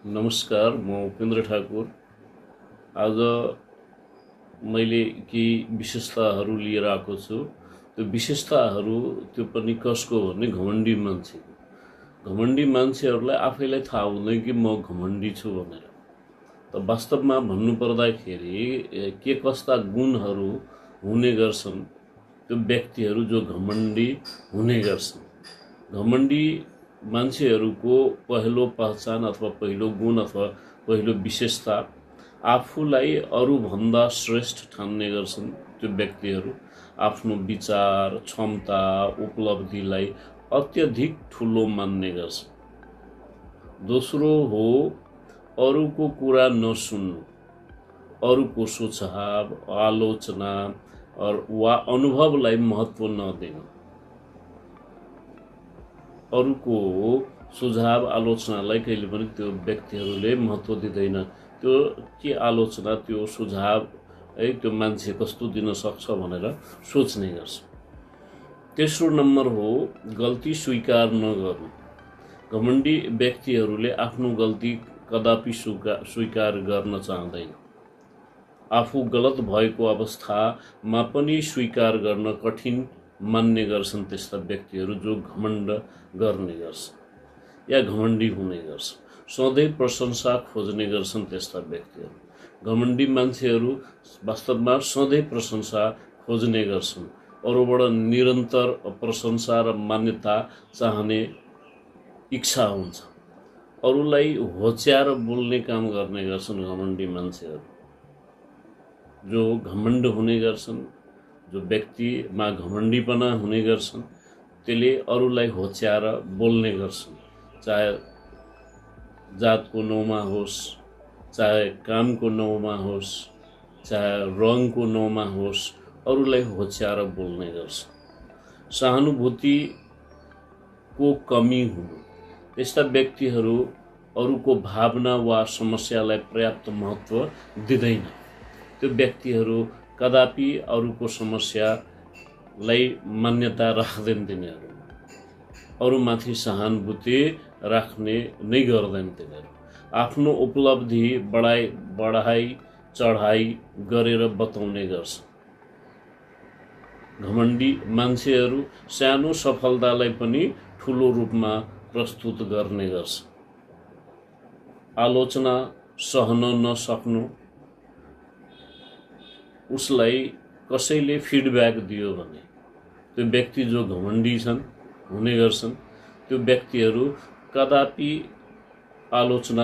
नमस्कार, म उपेन्द्र ठाकुर। आज मैले केही विशेषताहरू लिएर आएको छु। त्यो विशेषताहरू त्यो पनि कसको हो भने घमण्डी मान्छेको। घमण्डी मान्छेहरूलाई आफैलाई थाहा हुँदैन कि म घमण्डी छु भनेर। त वास्तवमा भन्नुपर्दाखेरि के कस्ता गुणहरू हुने गर्छन् त्यो व्यक्तिहरू जो घमण्डी हुने गर्छन्। घमण्डी मान्छेहरूको पहिलो पहचान अथवा पहिलो गुण अथवा पहिलो विशेषता आफूलाई अरूभन्दा श्रेष्ठ ठान्ने गर्छन्। त्यो व्यक्तिहरू आफ्नो विचार, क्षमता, उपलब्धिलाई अत्यधिक ठुलो मान्ने गर्छन्। दोस्रो हो अरूको कुरा नसुन्नु, अरूको सुझाव, आलोचना वा अनुभवलाई महत्त्व नदिनु। अरूको सुझाव आलोचनालाई कहिले पनि त्यो व्यक्तिहरूले महत्त्व दिँदैन। त्यो के आलोचना, त्यो सुझाव त्यो मान्छे कस्तो दिन सक्छ भनेर सोच्ने गर्छ। तेस्रो नम्बर हो गल्ती स्वीकार नगर्नु। घमण्डी व्यक्तिहरूले आफ्नो गल्ती कदापि स्वीकार गर्न चाहँदैन। आफू गलत भएको अवस्थामा पनि स्वीकार गर्न कठिन मान्ने गर्छन् त्यस्ता व्यक्तिहरू जो घमण्ड गर्ने गर्छन् या घमण्डी हुने गर्छन्। सधैँ प्रशंसा खोज्ने गर्छन् त्यस्ता व्यक्तिहरू। घमण्डी मान्छेहरू वास्तवमा सधैँ प्रशंसा खोज्ने गर्छन्। अरूबाट निरन्तर प्रशंसा र मान्यता चाहने इच्छा हुन्छ। अरूलाई होच्याएर बोल्ने काम गर्ने गर्छन् घमण्डी मान्छेहरू। जो घमण्ड हुने गर्छन्, जो व्यक्तिमा घमण्डीपना हुने गर्छन्, त्यसले अरूलाई होच्याएर बोल्ने गर्छन्। चाहे जातको नाउँमा होस्, चाहे कामको नाउँमा होस्, चाहे रङको नाउँमा होस्, अरूलाई होच्याएर बोल्ने गर्छन्। सहानुभूतिको कमी हुनु। यस्ता व्यक्तिहरू अरूको भावना वा समस्यालाई पर्याप्त महत्त्व दिँदैन। त्यो व्यक्तिहरू कदापि अरूको समस्यालाई मान्यता राख्दैन। तिनीहरू अरूमाथि सहानुभूति राख्ने नै गर्दैन। तिनीहरू आफ्नो उपलब्धि बढाइ चढाइ गरेर बताउने गर्छ। घमण्डी मान्छेहरू सानो सफलतालाई पनि ठुलो रूपमा प्रस्तुत गर्ने गर्छ। आलोचना सहन नसक्नु। उसलाई कसैले फिडब्याक दियो भने त्यो व्यक्ति जो घमण्डी छन् हुने गर्छन्, त्यो व्यक्तिहरू कदापि आलोचना